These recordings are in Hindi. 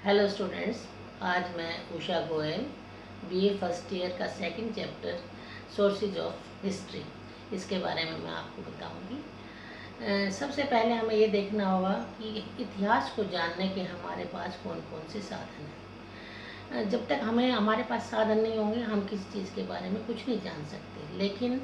हेलो स्टूडेंट्स, आज मैं Usha Goyal BA first year का second chapter sources of history इसके बारे में मैं आपको बताऊंगी। सबसे पहले हमें ये देखना होगा कि इतिहास को जानने के हमारे पास कौन कौन से साधन हैं। जब तक हमारे पास साधन नहीं होंगे हम किसी चीज़ के बारे में कुछ नहीं जान सकते। लेकिन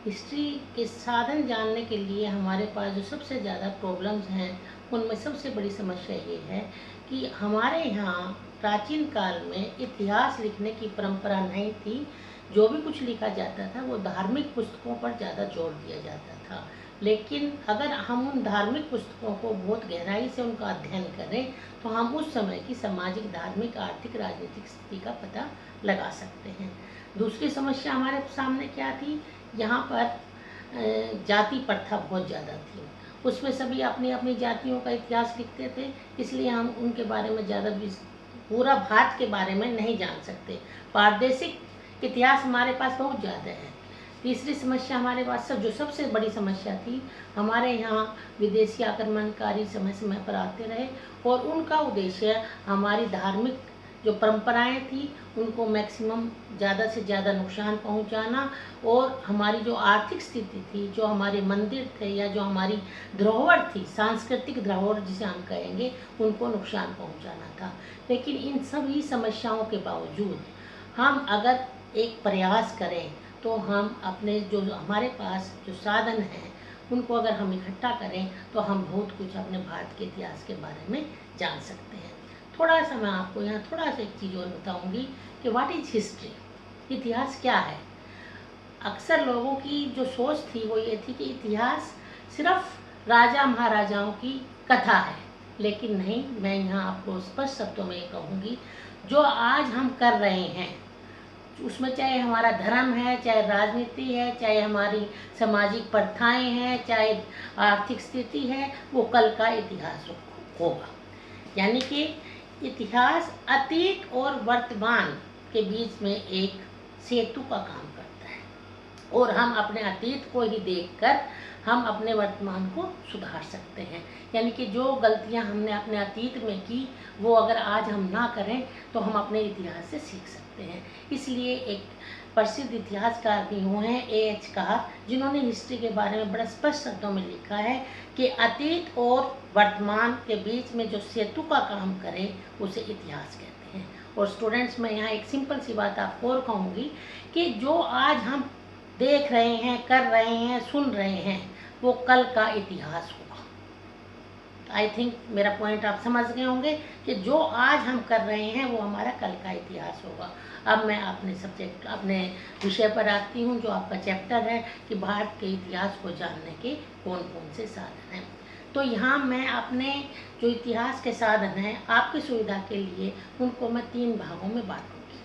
हिस्ट्री के साधन जानने के लिए हमारे पास जो सबसे ज़्यादा प्रॉब्लम्स हैं उनमें सबसे बड़ी समस्या ये है कि हमारे यहाँ प्राचीन काल में इतिहास लिखने की परंपरा नहीं थी। जो भी कुछ लिखा जाता था वो धार्मिक पुस्तकों पर ज़्यादा जोर दिया जाता था। लेकिन अगर हम उन धार्मिक पुस्तकों को बहुत गहराई से उनका अध्ययन करें तो हम उस समय की सामाजिक, धार्मिक, आर्थिक, राजनीतिक स्थिति का पता लगा सकते हैं। दूसरी समस्या हमारे सामने क्या थी, यहाँ पर जाति प्रथा बहुत ज़्यादा थी। उसमें सभी अपनी अपनी जातियों का इतिहास लिखते थे, इसलिए हम उनके बारे में ज़्यादा पूरा भारत के बारे में नहीं जान सकते। प्रादेशिक इतिहास हमारे पास बहुत ज़्यादा है। तीसरी समस्या हमारे पास जो सबसे बड़ी समस्या थी, हमारे यहाँ विदेशी आक्रमणकारी समय समय पर आते रहे और उनका उद्देश्य हमारी धार्मिक जो परंपराएं थी उनको मैक्सिमम ज़्यादा से ज़्यादा नुकसान पहुंचाना और हमारी जो आर्थिक स्थिति थी, जो हमारे मंदिर थे या जो हमारी धरोहर थी, सांस्कृतिक धरोहर जिसे हम कहेंगे, उनको नुकसान पहुंचाना था। लेकिन इन सभी समस्याओं के बावजूद हम अगर एक प्रयास करें तो हम अपने जो हमारे पास जो साधन हैं उनको अगर हम इकट्ठा करें तो हम बहुत कुछ अपने भारत के इतिहास के बारे में जान सकते हैं। थोड़ा सा मैं आपको यहाँ थोड़ा सा एक चीज़ और बताऊँगी कि व्हाट इज हिस्ट्री, इतिहास क्या है। अक्सर लोगों की जो सोच थी वो ये थी कि इतिहास सिर्फ राजा महाराजाओं की कथा है, लेकिन नहीं। मैं यहाँ आपको स्पष्ट शब्दों में ये कहूँगी, जो आज हम कर रहे हैं उसमें चाहे हमारा धर्म है, चाहे राजनीति है, चाहे हमारी सामाजिक प्रथाएं हैं, चाहे आर्थिक स्थिति है, वो कल का इतिहास होगा। यानी कि इतिहास अतीत और वर्तमान के बीच में एक सेतु का काम करता है और हम अपने अतीत को ही देखकर हम अपने वर्तमान को सुधार सकते हैं। यानी कि जो गलतियां हमने अपने अतीत में की वो अगर आज हम ना करें तो हम अपने इतिहास से सीख सकते हैं। इसलिए एक प्रसिद्ध इतिहासकार भी हुए हैं A.H. कार, जिन्होंने हिस्ट्री के बारे में बड़े स्पष्ट शब्दों में लिखा है कि अतीत और वर्तमान के बीच में जो सेतु का काम करे उसे इतिहास कहते हैं। और स्टूडेंट्स, मैं यहाँ एक सिंपल सी बात आपको और कहूँगी कि जो आज हम देख रहे हैं, कर रहे हैं, सुन रहे हैं, वो कल का इतिहास होगा। आई थिंक मेरा पॉइंट आप समझ गए होंगे कि जो आज हम कर रहे हैं वो हमारा कल का इतिहास होगा। अब मैं अपने विषय पर आती हूँ, जो आपका चैप्टर है कि भारत के इतिहास को जानने के कौन कौन से साधन हैं। तो यहाँ मैं अपने जो इतिहास के साधन हैं आपकी सुविधा के लिए उनको मैं 3 भागों में बांटूंगी।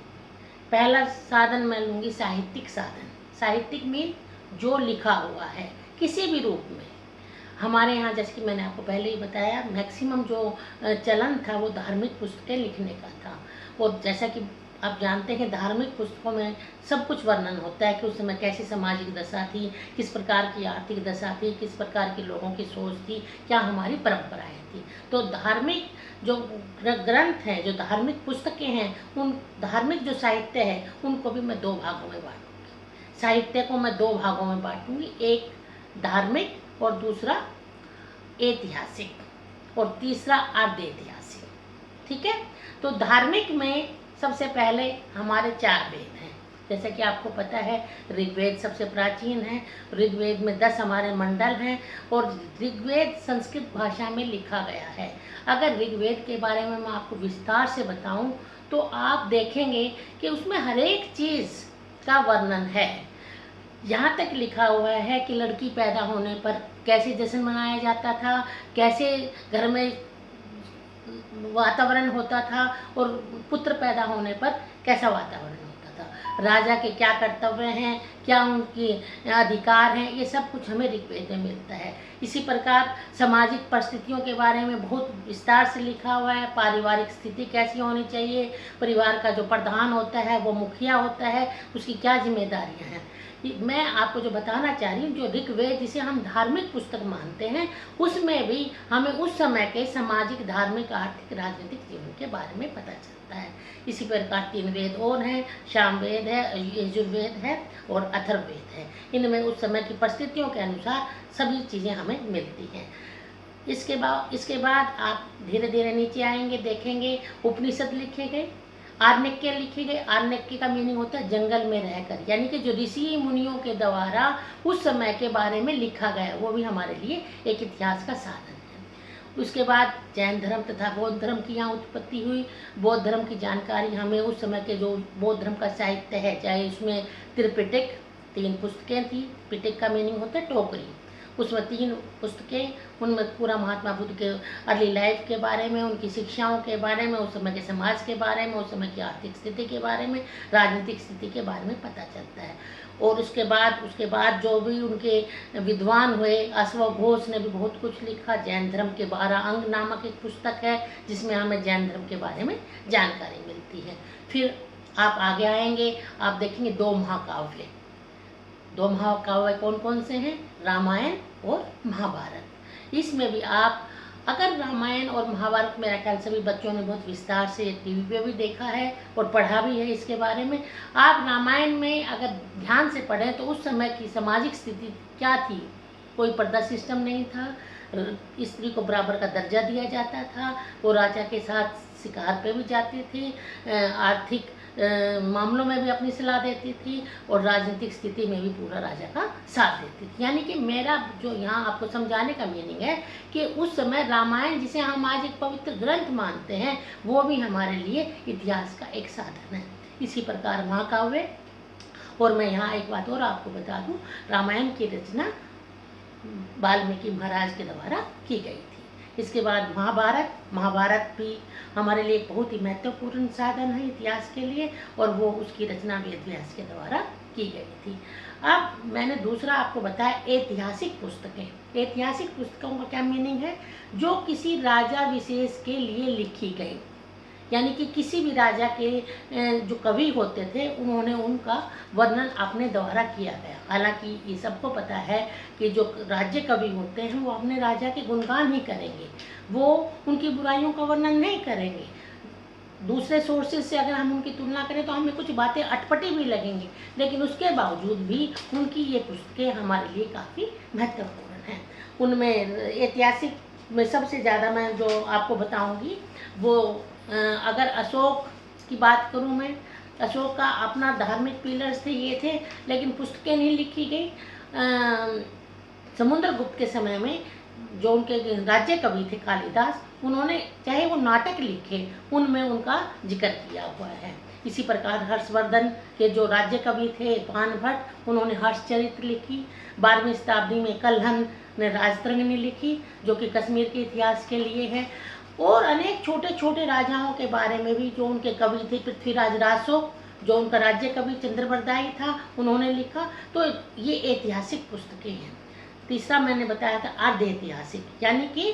पहला साधन मैं लूँगी साहित्यिक साधन। साहित्यिक मीन जो लिखा हुआ है किसी भी रूप में। हमारे यहाँ जैसे कि मैंने आपको पहले ही बताया, मैक्सिमम जो चलन था वो धार्मिक पुस्तकें लिखने का था। और जैसा कि आप जानते हैं धार्मिक पुस्तकों में सब कुछ वर्णन होता है कि उस समय कैसी सामाजिक दशा थी, किस प्रकार की आर्थिक दशा थी, किस प्रकार के लोगों की सोच थी, क्या हमारी परंपराएं थी। तो धार्मिक जो ग्रंथ हैं, जो धार्मिक पुस्तकें हैं, उन धार्मिक जो साहित्य है उनको भी मैं 2 भागों में बांटूँगी। साहित्य को मैं 2 भागों में बांटूँगी, एक धार्मिक और दूसरा ऐतिहासिक और तीसरा अर्ध ऐतिहासिक। ठीक है। तो धार्मिक में सबसे पहले हमारे 4 वेद हैं। जैसे कि आपको पता है ऋग्वेद सबसे प्राचीन है। ऋग्वेद में 10 हमारे मंडल हैं और ऋग्वेद संस्कृत भाषा में लिखा गया है। अगर ऋग्वेद के बारे में मैं आपको विस्तार से बताऊं तो आप देखेंगे कि उसमें हर एक चीज़ का वर्णन है। यहाँ तक लिखा हुआ है कि लड़की पैदा होने पर कैसे जश्न मनाया जाता था, कैसे घर में वातावरण होता था और पुत्र पैदा होने पर कैसा वातावरण होता था, राजा के क्या कर्तव्य हैं, क्या उनके अधिकार हैं, ये सब कुछ हमें ऋग्वेद में मिलता है। इसी प्रकार सामाजिक परिस्थितियों के बारे में बहुत विस्तार से लिखा हुआ है। पारिवारिक स्थिति कैसी होनी चाहिए, परिवार का जो प्रधान होता है वो मुखिया होता है, उसकी क्या जिम्मेदारियां हैं, मैं आपको जो बताना चाह रही हूँ, जो ऋग्वेद जिसे हम धार्मिक पुस्तक मानते हैं, उसमें भी हमें उस समय के सामाजिक, धार्मिक, आर्थिक, राजनीतिक जीवन के बारे में पता चलता है। इसी प्रकार 3 वेद और हैं, सामवेद है, यजुर्वेद है और अथर्ववेद है। इनमें उस समय की परिस्थितियों के अनुसार सभी चीज़ें हमें मिलती हैं। इसके बाद आप धीरे धीरे नीचे आएंगे, देखेंगे उपनिषद लिखे गए, आर्णिक्य लिखे गए। आर्णिक्य का मीनिंग होता है जंगल में रहकर, यानी कि जो ऋषि मुनियों के द्वारा उस समय के बारे में लिखा गया, वो भी हमारे लिए एक इतिहास का साधन है। उसके बाद जैन धर्म तथा बौद्ध धर्म की यहाँ उत्पत्ति हुई। बौद्ध धर्म की जानकारी हमें उस समय के जो बौद्ध धर्म का साहित्य है, चाहे उसमें त्रिपिटक, 3 पुस्तकें थी। पिटक का मीनिंग होता है टोकरी, उसमें 3 पुस्तकें, उनमें पूरा महात्मा बुद्ध के अर्ली लाइफ के बारे में, उनकी शिक्षाओं के बारे में, उस समय के समाज के बारे में, उस समय की आर्थिक स्थिति के बारे में, राजनीतिक स्थिति के बारे में पता चलता है। और उसके बाद जो भी उनके विद्वान हुए, अश्व घोष ने भी बहुत कुछ लिखा। जैन धर्म के 12 अंग नामक एक पुस्तक है, जिसमें हमें जैन धर्म के बारे में जानकारी मिलती है। फिर आप आगे आएंगे, आप देखेंगे 2 महाकाव्य। 2 महाकाव्य कौन कौन से हैं? रामायण और महाभारत। इसमें भी आप अगर रामायण और महाभारत, मेरा ख्याल सभी बच्चों ने बहुत विस्तार से टीवी पे भी देखा है और पढ़ा भी है इसके बारे में। आप रामायण में अगर ध्यान से पढ़ें तो उस समय की सामाजिक स्थिति क्या थी? कोई पर्दा सिस्टम नहीं था, स्त्री को बराबर का दर्जा दिया जाता था, वो राजा के साथ शिकार पे भी जाती थी, आर्थिक मामलों में भी अपनी सलाह देती थी और राजनीतिक स्थिति में भी पूरा राजा का साथ देती थी। यानी कि मेरा जो यहाँ आपको समझाने का मीनिंग है कि उस समय रामायण, जिसे हम आज एक पवित्र ग्रंथ मानते हैं, वो भी हमारे लिए इतिहास का एक साधन है। इसी प्रकार महाकाव्य। और मैं यहाँ एक बात और आपको बता दूँ, रामायण की रचना वाल्मीकि महाराज के द्वारा की गई थी। इसके बाद महाभारत भी हमारे लिए बहुत ही महत्वपूर्ण साधन है इतिहास के लिए, और वो उसकी रचना वेद व्यास के द्वारा की गई थी। अब मैंने दूसरा आपको बताया ऐतिहासिक पुस्तकें। ऐतिहासिक पुस्तकों का क्या मीनिंग है? जो किसी राजा विशेष के लिए लिखी गई, यानी कि किसी भी राजा के जो कवि होते थे, उन्होंने उनका वर्णन अपने द्वारा किया गया। हालांकि ये सबको पता है कि जो राज्य कवि होते हैं वो अपने राजा के गुणगान ही करेंगे, वो उनकी बुराइयों का वर्णन नहीं करेंगे। दूसरे सोर्सेज से अगर हम उनकी तुलना करें तो हमें कुछ बातें अटपटी भी लगेंगी, लेकिन उसके बावजूद भी उनकी ये पुस्तकें हमारे लिए काफ़ी महत्वपूर्ण हैं। उनमें ऐतिहासिक में सबसे ज़्यादा मैं जो आपको बताऊंगी वो, अगर अशोक की बात करूं मैं, अशोक का अपना धार्मिक पिलर्स थे, ये थे, लेकिन पुस्तकें नहीं लिखी गई। समुद्रगुप्त के समय में जो उनके राज्य कवि थे कालिदास, उन्होंने चाहे वो नाटक लिखे, उनमें उनका जिक्र किया हुआ है। इसी प्रकार हर्षवर्धन के जो राज्य कवि थे बाणभट्ट, उन्होंने हर्षचरित्र लिखी। 12वीं शताब्दी में कल्हन ने राजतरंगिणी लिखी, जो कि कश्मीर के इतिहास के लिए है। और अनेक छोटे छोटे राजाओं के बारे में भी जो उनके कवि थे, पृथ्वीराज रासो जो उनका राज्य कवि चंद्रबरदाई था, उन्होंने लिखा। तो ये ऐतिहासिक पुस्तकें हैं। तीसरा मैंने बताया था अर्ध ऐतिहासिक, यानी कि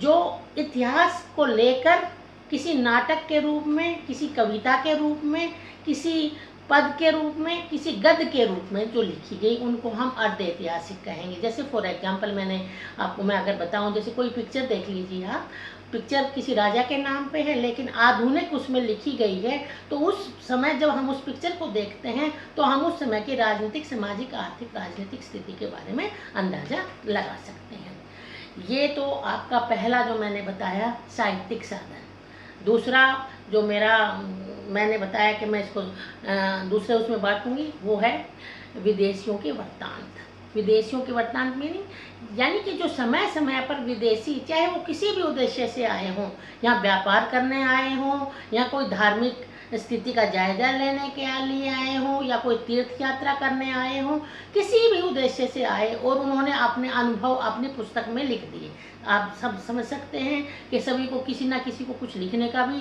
जो इतिहास को लेकर किसी नाटक के रूप में, किसी कविता के रूप में, किसी पद के रूप में, किसी गद्य के रूप में जो लिखी गई, उनको हम अर्ध ऐतिहासिक कहेंगे। जैसे फॉर एग्जाम्पल मैं अगर बताऊं, जैसे कोई पिक्चर देख लीजिए आप, पिक्चर किसी राजा के नाम पे है लेकिन आधुनिक उसमें लिखी गई है, तो उस समय जब हम उस पिक्चर को देखते हैं तो हम उस समय की राजनीतिक, सामाजिक, आर्थिक, राजनीतिक स्थिति के बारे में अंदाजा लगा सकते हैं। ये तो आपका पहला जो मैंने बताया साहित्यिक साधन। दूसरा जो मैंने बताया कि मैं इसको दूसरे उसमें बांटूंगी, वो है विदेशियों के वृत्तांत। विदेशियों के वृत्तांत मीनिंग, यानी कि जो समय समय पर विदेशी, चाहे वो किसी भी उद्देश्य से आए हों, यहाँ व्यापार करने आए हों, या कोई धार्मिक स्थिति का जायजा लेने के लिए आए हों, या कोई तीर्थ यात्रा करने आए हों, किसी भी उद्देश्य से आए और उन्होंने अपने अनुभव अपनी पुस्तक में लिख दिए। आप सब समझ सकते हैं कि सभी को किसी ना किसी को कुछ लिखने का भी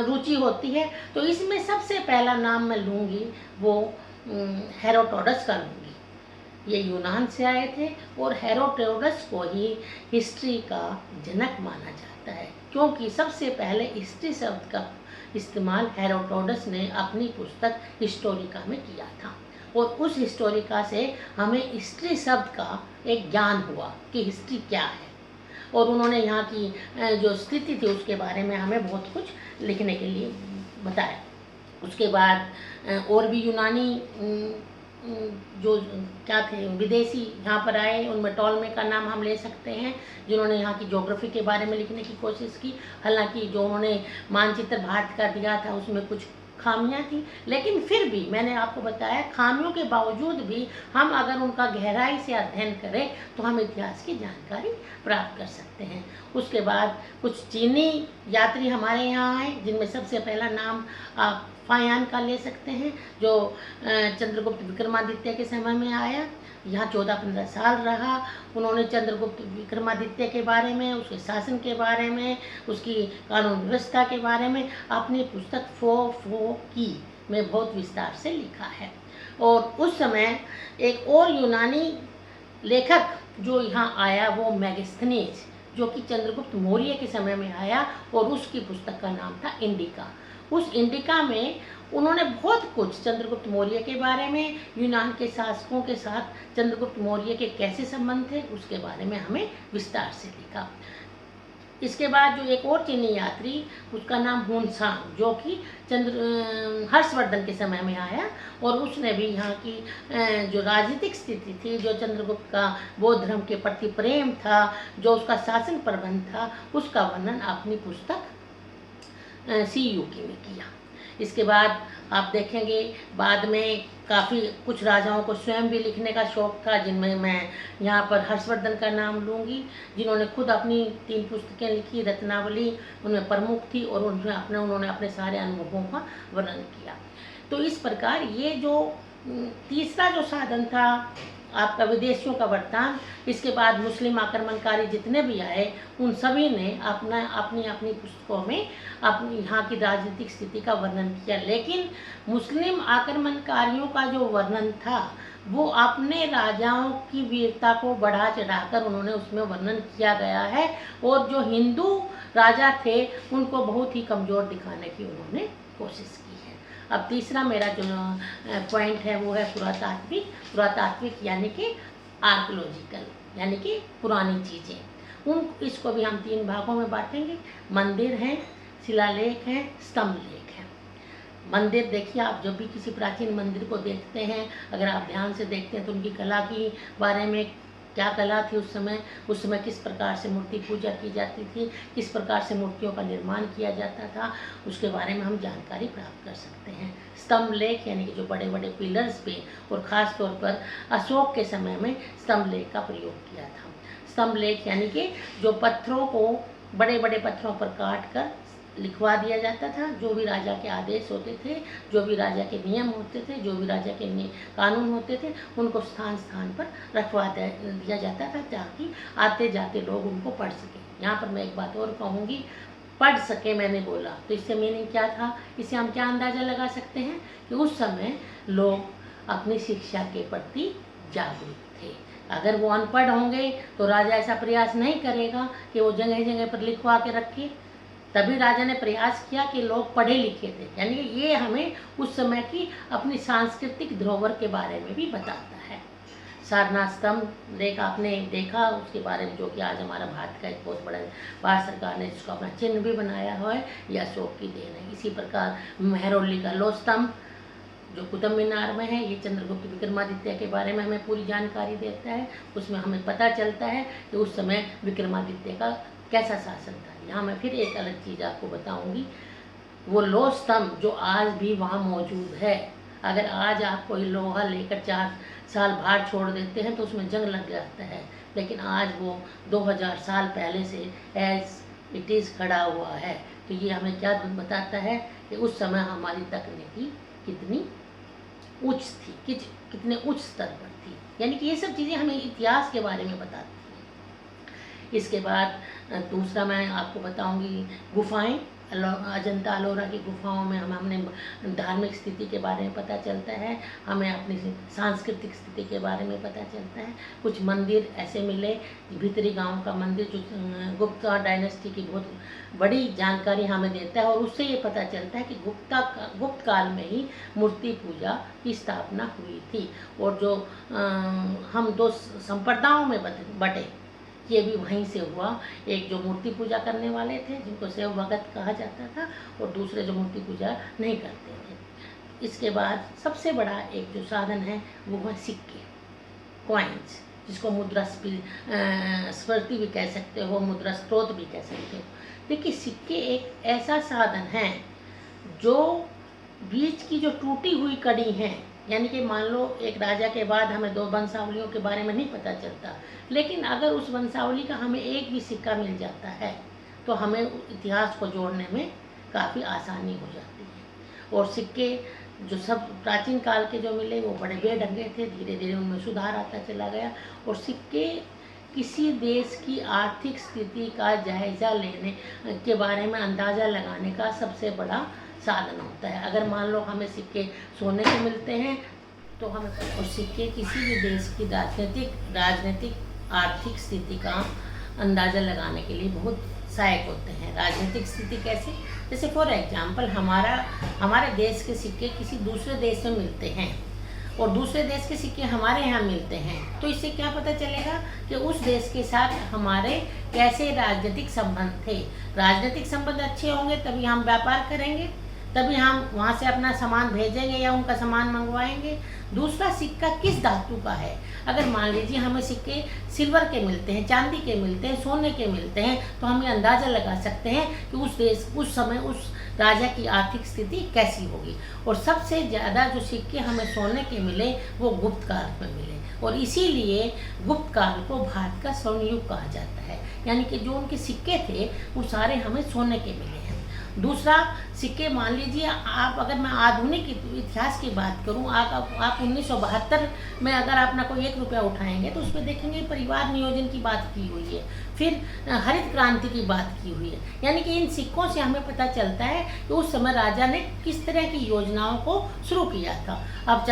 रुचि होती है। तो इसमें सबसे पहला नाम मैं लूँगी वो हेरोडोटस का लूँगी। ये यूनान से आए थे और हेरोडोटस को ही हिस्ट्री का जनक माना जाता है, क्योंकि सबसे पहले हिस्ट्री शब्द का इस्तेमाल हेरोडोटस ने अपनी पुस्तक हिस्टोरिका में किया था। और उस हिस्टोरिका से हमें हिस्ट्री शब्द का एक ज्ञान हुआ कि हिस्ट्री क्या है, और उन्होंने यहाँ की जो स्थिति थी उसके बारे में हमें बहुत कुछ लिखने के लिए बताया। उसके बाद और भी यूनानी जो क्या थे विदेशी यहाँ पर आए, उनमें टॉलमे का नाम हम ले सकते हैं, जिन्होंने यहाँ की ज्योग्राफी के बारे में लिखने की कोशिश की। हालांकि जो उन्होंने मानचित्र भारत का दिया था उसमें कुछ खामियां थी, लेकिन फिर भी मैंने आपको बताया खामियों के बावजूद भी हम अगर उनका गहराई से अध्ययन करें तो हम इतिहास की जानकारी प्राप्त कर सकते हैं। उसके बाद कुछ चीनी यात्री हमारे यहाँ आए, जिनमें सबसे पहला नाम आप फायान का ले सकते हैं, जो चंद्रगुप्त विक्रमादित्य के समय में आया, यहाँ 14-15 साल रहा। उन्होंने चंद्रगुप्त विक्रमादित्य के बारे में, उसके शासन के बारे में, उसकी कानून व्यवस्था के बारे में अपनी पुस्तक फो की में बहुत विस्तार से लिखा है। और उस समय एक और यूनानी लेखक जो यहाँ आया वो मेगास्थनीज, जो कि चंद्रगुप्त मौर्य के समय में आया, और उसकी पुस्तक का नाम था इंडिका। उस इंडिका में उन्होंने बहुत कुछ चंद्रगुप्त मौर्य के बारे में, यूनान के शासकों के साथ चंद्रगुप्त मौर्य के कैसे संबंध थे उसके बारे में हमें विस्तार से लिखा। इसके बाद जो एक और चीनी यात्री, उसका नाम हुनसांग, जो कि हर्षवर्धन के समय में आया, और उसने भी यहाँ की जो राजनीतिक स्थिति थी, जो चंद्रगुप्त का बौद्ध धर्म के प्रति प्रेम था, जो उसका शासन प्रबंध था, उसका वर्णन अपनी पुस्तक CU की में किया। इसके बाद आप देखेंगे बाद में काफ़ी कुछ राजाओं को स्वयं भी लिखने का शौक़ था, जिनमें मैं यहाँ पर हर्षवर्धन का नाम लूँगी, जिन्होंने खुद अपनी 3 पुस्तकें लिखी, रत्नावली उनमें प्रमुख थी, और उन्होंने अपने सारे अनुभवों का वर्णन किया। तो इस प्रकार ये जो तीसरा जो साधन था आपका विदेशियों का बर्तान, इसके बाद मुस्लिम आक्रमणकारी जितने भी आए उन सभी ने अपनी अपनी पुस्तकों में अपनी यहाँ की राजनीतिक स्थिति का वर्णन किया। लेकिन मुस्लिम आक्रमणकारियों का जो वर्णन था वो अपने राजाओं की वीरता को बढ़ा चढ़ाकर उन्होंने उसमें वर्णन किया गया है, और जो हिंदू राजा थे उनको बहुत ही कमज़ोर दिखाने की उन्होंने कोशिश की है। अब तीसरा मेरा जो पॉइंट है वो है पुरातात्विक यानी कि आर्कोलॉजिकल, यानी कि पुरानी चीज़ें। इसको भी हम 3 भागों में बांटेंगे। मंदिर हैं, शिलालेख हैं, स्तंभ लेख हैं। मंदिर देखिए, आप जब भी किसी प्राचीन मंदिर को देखते हैं, अगर आप ध्यान से देखते हैं तो उनकी कला की बारे में, क्या कला थी उस समय किस प्रकार से मूर्ति पूजा की जाती थी, किस प्रकार से मूर्तियों का निर्माण किया जाता था, उसके बारे में हम जानकारी प्राप्त कर सकते हैं। स्तंभ लेख यानी कि जो बड़े बड़े पिलर्स पे, और ख़ास तौर पर अशोक के समय में स्तंभ लेख का प्रयोग किया था। स्तंभ लेख यानी कि जो पत्थरों को, बड़े बड़े पत्थरों पर काट कर लिखवा दिया जाता था, जो भी राजा के आदेश होते थे, जो भी राजा के नियम होते थे, जो भी राजा के कानून होते थे, उनको स्थान स्थान पर रखवा दिया जाता था, ताकि आते जाते लोग उनको पढ़ सकें। यहाँ पर मैं एक बात और कहूँगी, पढ़ सके मैंने बोला, तो इससे मीनिंग क्या था, इससे हम क्या अंदाज़ा लगा सकते हैं कि उस समय लोग अपनी शिक्षा के प्रति जागरूक थे। अगर वो अनपढ़ होंगे तो राजा ऐसा प्रयास नहीं करेगा कि वो जगह जगह पर लिखवा के रखे। तभी राजा ने प्रयास किया कि लोग पढ़े लिखे थे। यानी ये हमें उस समय की अपनी सांस्कृतिक धरोहर के बारे में भी बताता है। सारनाथ स्तंभ लेख आपने देखा, उसके बारे में, जो कि आज हमारा भारत का एक बहुत बड़ा, भारत सरकार ने जिसको अपना चिन्ह भी बनाया हुआ है, यह अशोक की देन है। इसी प्रकार मेहरौली का लो स्तंभ जो कुतुब मीनार में है, ये चंद्रगुप्त विक्रमादित्य के बारे में हमें पूरी जानकारी देता है। उसमें हमें पता चलता है कि उस समय विक्रमादित्य का कैसा शासन था। यहाँ मैं फिर एक अलग चीज़ आपको बताऊंगी, वो लोह स्तंभ जो आज भी वहाँ मौजूद है। अगर आज आप कोई लोहा लेकर 4 साल बाहर छोड़ देते हैं तो उसमें जंग लग जाता है, लेकिन आज वो 2000 साल पहले से एज इट इज़ खड़ा हुआ है। तो ये हमें क्या बताता है कि उस समय हमारी तकनीकी कितनी उच्च थी, कितने उच्च स्तर पर थी। यानी कि ये सब चीज़ें हमें इतिहास के बारे में बताती हैं। इसके बाद दूसरा मैं आपको बताऊंगी गुफाएं। अजंता अलोरा की गुफाओं में हमने धार्मिक स्थिति के बारे में पता चलता है, हमें अपनी सांस्कृतिक स्थिति के बारे में पता चलता है। कुछ मंदिर ऐसे मिले, भीतरी गांव का मंदिर जो गुप्त डायनेस्टी की बहुत बड़ी जानकारी हमें देता है, और उससे ये पता चलता है कि गुप्त काल में ही मूर्ति पूजा की स्थापना हुई थी। और जो हम दो संप्रदायों में बटे, ये भी वहीं से हुआ। एक जो मूर्ति पूजा करने वाले थे जिनको सेव भगत कहा जाता था, और दूसरे जो मूर्ति पूजा नहीं करते थे। इसके बाद सबसे बड़ा एक जो साधन है वो है सिक्के, कॉइन्स, जिसको मुद्रा स्फीति भी कह सकते हो, मुद्रा स्रोत भी कह सकते हो। देखिए, सिक्के एक ऐसा साधन है जो बीच की जो टूटी हुई कड़ी है, यानी कि मान लो एक राजा के बाद हमें 2 वंशावलियों के बारे में नहीं पता चलता, लेकिन अगर उस वंशावली का हमें एक भी सिक्का मिल जाता है तो हमें इतिहास को जोड़ने में काफ़ी आसानी हो जाती है। और सिक्के जो सब प्राचीन काल के जो मिले वो बड़े बेढंगे थे, धीरे धीरे उनमें सुधार आता चला गया। और सिक्के किसी देश की आर्थिक स्थिति का जायज़ा लेने के बारे में अंदाज़ा लगाने का सबसे बड़ा साधन होता है। अगर मान लो हमें सिक्के सोने के मिलते हैं तो हमें, और सिक्के किसी भी देश की राजनीतिक आर्थिक स्थिति का अंदाज़ा लगाने के लिए बहुत सहायक होते हैं। राजनीतिक स्थिति कैसे? जैसे फॉर एग्जांपल हमारे देश के सिक्के किसी दूसरे देश में मिलते हैं और दूसरे देश के सिक्के हमारे यहाँ मिलते हैं, तो इससे क्या पता चलेगा कि उस देश के साथ हमारे कैसे राजनीतिक संबंध थे। राजनीतिक संबंध अच्छे होंगे तभी हम व्यापार करेंगे, तभी हम वहाँ से अपना सामान भेजेंगे या उनका सामान मंगवाएंगे। दूसरा, सिक्का किस धातु का है। अगर मान लीजिए हमें सिक्के सिल्वर के मिलते हैं, चांदी के मिलते हैं, सोने के मिलते हैं, तो हम ये अंदाज़ा लगा सकते हैं कि उस समय उस राजा की आर्थिक स्थिति कैसी होगी। और सबसे ज़्यादा जो सिक्के हमें सोने के मिले वो गुप्त काल में मिले, और इसीलिए गुप्त काल को भारत का स्वर्ण युग कहा जाता है। यानी कि जो उनके सिक्के थे वो सारे हमें सोने के मिले हैं। दूसरा, सिक्के मान लीजिए आप, अगर मैं आधुनिक इतिहास की बात करूं, आप 1972 में अगर अपना कोई 1 रुपया उठाएंगे तो उसमें देखेंगे परिवार नियोजन की बात की हुई है, फिर हरित क्रांति की बात की हुई है। यानी कि इन सिक्कों से हमें पता चलता है कि उस समय राजा ने किस तरह की योजनाओं को शुरू किया था। अब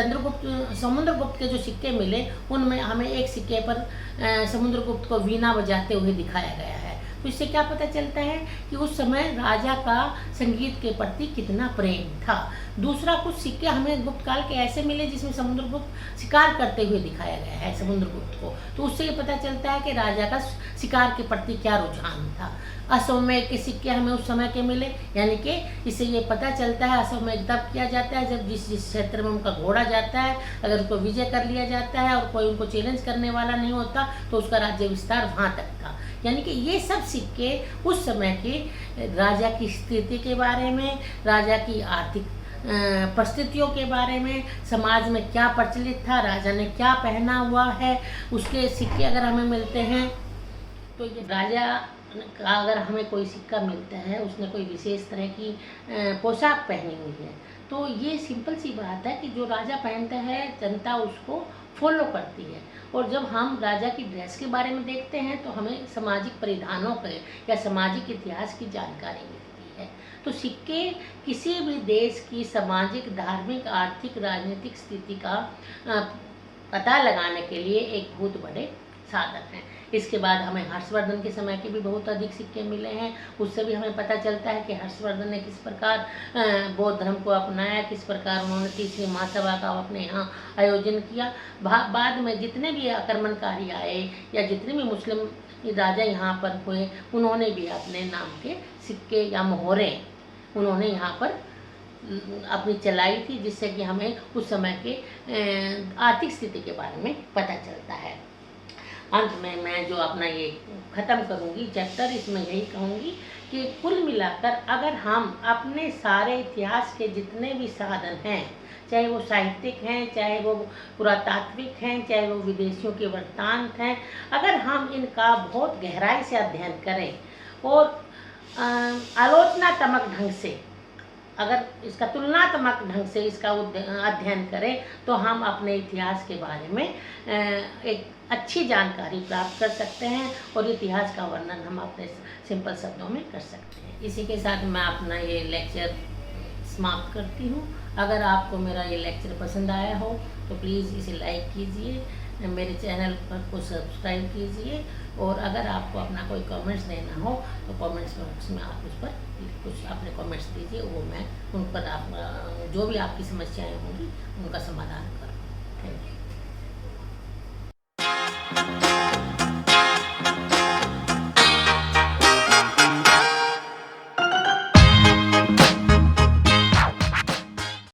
समुद्रगुप्त के जो सिक्के मिले उनमें हमें एक सिक्के पर समुद्रगुप्त को वीणा बजाते हुए दिखाया गया है। तो इससे क्या पता चलता है कि उस समय राजा का संगीत के प्रति कितना प्रेम था। दूसरा, कुछ सिक्के हमें गुप्त काल के ऐसे मिले जिसमें समुद्रगुप्त शिकार करते हुए दिखाया गया है समुद्रगुप्त को, तो उससे ये पता चलता है कि राजा का शिकार के प्रति क्या रुझान था। अश्वमेध के सिक्के हमें उस समय के मिले, यानी कि इससे ये पता चलता है अश्वमेध तब किया जाता है जब जिस क्षेत्र में उनका घोड़ा जाता है, अगर उसको विजय कर लिया जाता है और कोई उनको चैलेंज करने वाला नहीं होता तो उसका राज्य विस्तार वहाँ तक था। यानी कि ये सब सिक्के उस समय के राजा की स्थिति के बारे में, राजा की आर्थिक परिस्थितियों के बारे में, समाज में क्या प्रचलित था, राजा ने क्या पहना हुआ है, उसके सिक्के अगर हमें मिलते हैं तो ये राजा का अगर हमें कोई सिक्का मिलता है, उसने कोई विशेष तरह की पोशाक पहनी हुई है, तो ये सिंपल सी बात है कि जो राजा पहनता है जनता उसको फॉलो करती है। और जब हम राजा की ड्रेस के बारे में देखते हैं तो हमें सामाजिक परिधानों के या सामाजिक इतिहास की जानकारी मिलती है। तो सिक्के किसी भी देश की सामाजिक, धार्मिक, आर्थिक, राजनीतिक स्थिति का पता लगाने के लिए एक बहुत बड़े साधन हैं। इसके बाद हमें हर्षवर्धन के समय के भी बहुत अधिक सिक्के मिले हैं, उससे भी हमें पता चलता है कि हर्षवर्धन ने किस प्रकार बौद्ध धर्म को अपनाया, किस प्रकार उन्होंने 3वीं महासभा का अपने यहाँ आयोजन किया। बाद में जितने भी आक्रमणकारी आए या जितने भी मुस्लिम राजा यहाँ पर हुए, उन्होंने भी अपने नाम के सिक्के या मोहरें उन्होंने यहाँ पर अपनी चलाई थी, जिससे कि हमें उस समय के आर्थिक स्थिति के बारे में पता चलता है। अंत में मैं जो अपना ये ख़त्म करूँगी चैप्टर, इसमें यही कहूँगी कि कुल मिलाकर अगर हम अपने सारे इतिहास के जितने भी साधन हैं, चाहे वो साहित्यिक हैं, चाहे वो पुरातात्विक हैं, चाहे वो विदेशियों के वृत्तांत हैं, अगर हम इनका बहुत गहराई से अध्ययन करें और आलोचनात्मक ढंग से, अगर इसका तुलनात्मक ढंग से इसका अध्ययन करें तो हम अपने इतिहास के बारे में एक अच्छी जानकारी प्राप्त कर सकते हैं और इतिहास का वर्णन हम अपने सिंपल शब्दों में कर सकते हैं। इसी के साथ मैं अपना ये लेक्चर समाप्त करती हूँ। अगर आपको मेरा ये लेक्चर पसंद आया हो तो प्लीज़ इसे लाइक कीजिए, मेरे चैनल पर को सब्सक्राइब कीजिए, और अगर आपको अपना कोई कमेंट्स देना हो तो कमेंट्स बॉक्स में आप उस पर कुछ अपने कमेंट्स दीजिए, वो मैं उन पर आप जो भी आपकी समस्याएं होंगी उनका समाधान करूँगा। Thank you.